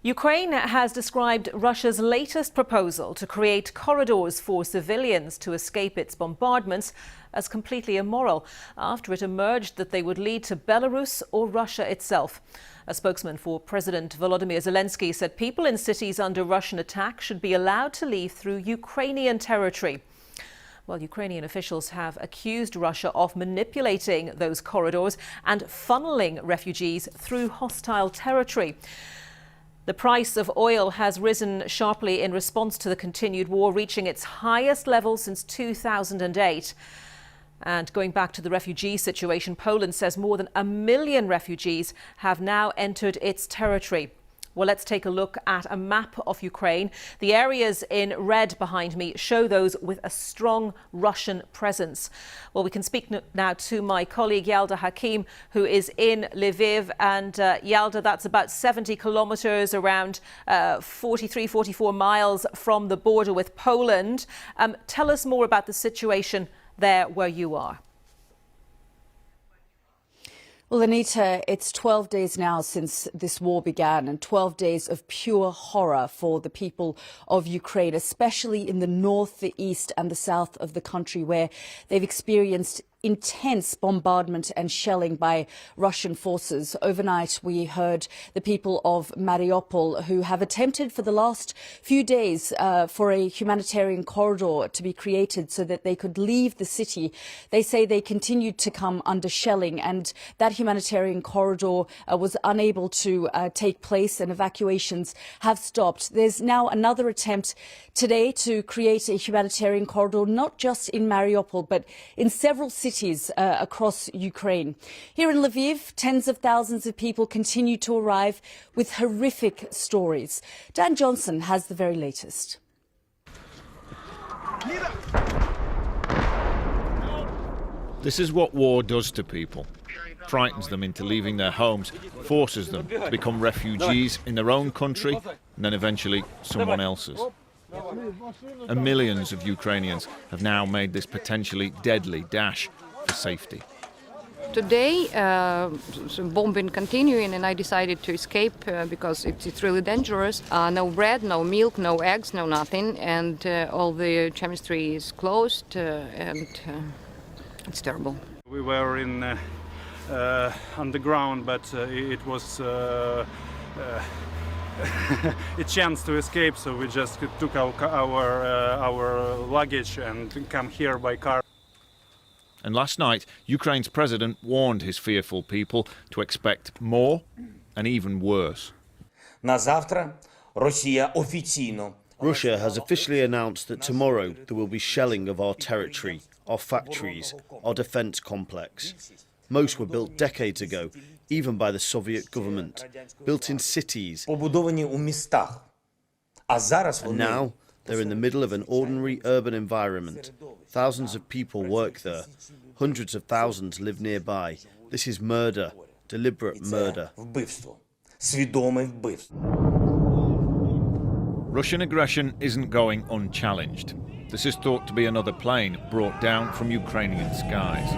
Ukraine has described Russia's latest proposal to create corridors for civilians to escape its bombardments as completely immoral, after it emerged that they would lead to Belarus or Russia itself. A spokesman for President Volodymyr Zelensky said people in cities under Russian attack should be allowed to leave through Ukrainian territory. Well, Ukrainian officials have accused Russia of manipulating those corridors and funneling refugees through hostile territory. The price of oil has risen sharply in response to the continued war, reaching its highest level since 2008. And going back to the refugee situation, Poland says more than 1 million refugees have now entered its territory. Well, let's take a look at a map of Ukraine. The areas in red behind me show those with a strong Russian presence. Well, we can speak now to my colleague Yalda Hakim, who is in Lviv. And Yalda, that's about 70 kilometers, around 44 miles from the border with Poland. Tell us more about the situation there where you are. Well, Anita, it's 12 days now since this war began, and 12 days of pure horror for the people of Ukraine, especially in the north, the east and the south of the country, where they've experienced intense bombardment and shelling by Russian forces. Overnight, we heard the people of Mariupol, who have attempted for the last few days for a humanitarian corridor to be created so that they could leave the city. They say they continued to come under shelling, and that humanitarian corridor was unable to take place, and evacuations have stopped. There's now another attempt today to create a humanitarian corridor, not just in Mariupol, but in several cities across Ukraine. Here in Lviv, tens of thousands of people continue to arrive with horrific stories. Dan Johnson has the very latest. This is what war does to people. Frightens them into leaving their homes, forces them to become refugees in their own country and then eventually someone else's. And millions of Ukrainians have now made this potentially deadly dash for safety. Today, bombing continuing, and I decided to escape because it's really dangerous. No bread, no milk, no eggs, no nothing, and all the chemistry is closed, and it's terrible. We were in underground, but it was a chance to escape, so we just took our luggage and come here by car. And last night, Ukraine's president warned his fearful people to expect more and even worse. Russia has officially announced that tomorrow there will be shelling of our territory, our factories, our defence complex. Most were built decades ago, even by the Soviet government, built in cities. And now they're in the middle of an ordinary urban environment. Thousands of people work there. Hundreds of thousands live nearby. This is murder, deliberate murder. Russian aggression isn't going unchallenged. This is thought to be another plane brought down from Ukrainian skies.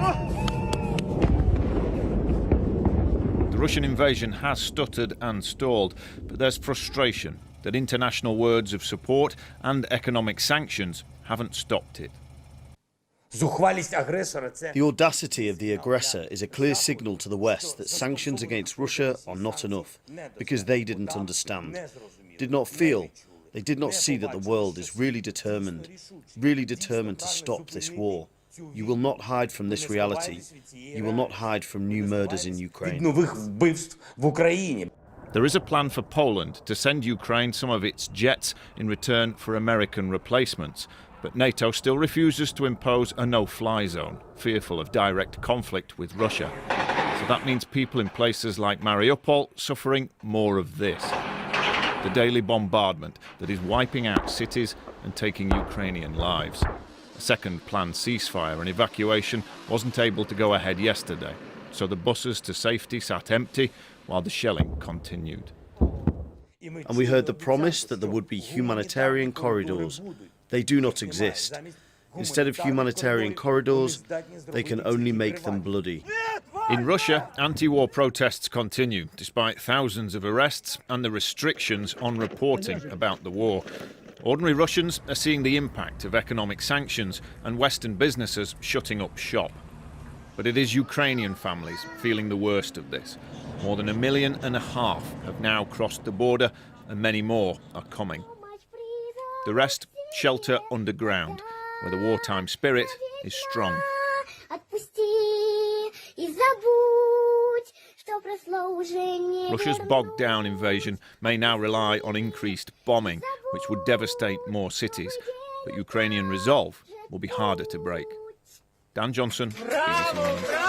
The Russian invasion has stuttered and stalled, but there's frustration that international words of support and economic sanctions haven't stopped it. The audacity of the aggressor is a clear signal to the West that sanctions against Russia are not enough, because they didn't understand, did not feel, they did not see that the world is really determined to stop this war. You will not hide from this reality. You will not hide from new murders in Ukraine. There is a plan for Poland to send Ukraine some of its jets in return for American replacements, but NATO still refuses to impose a no-fly zone, fearful of direct conflict with Russia. So that means people in places like Mariupol suffering more of this. The daily bombardment that is wiping out cities and taking Ukrainian lives. A second planned ceasefire and evacuation wasn't able to go ahead yesterday, so the buses to safety sat empty while the shelling continued. And we heard the promise that there would be humanitarian corridors. They do not exist. Instead of humanitarian corridors, they can only make them bloody. In Russia, anti-war protests continue, despite thousands of arrests and the restrictions on reporting about the war. Ordinary Russians are seeing the impact of economic sanctions and Western businesses shutting up shop. But it is Ukrainian families feeling the worst of this. More than 1.5 million have now crossed the border, and many more are coming. The rest shelter underground, where the wartime spirit is strong. Russia's bogged-down invasion may now rely on increased bombing, which would devastate more cities. But Ukrainian resolve will be harder to break. Dan Johnson, BBC News.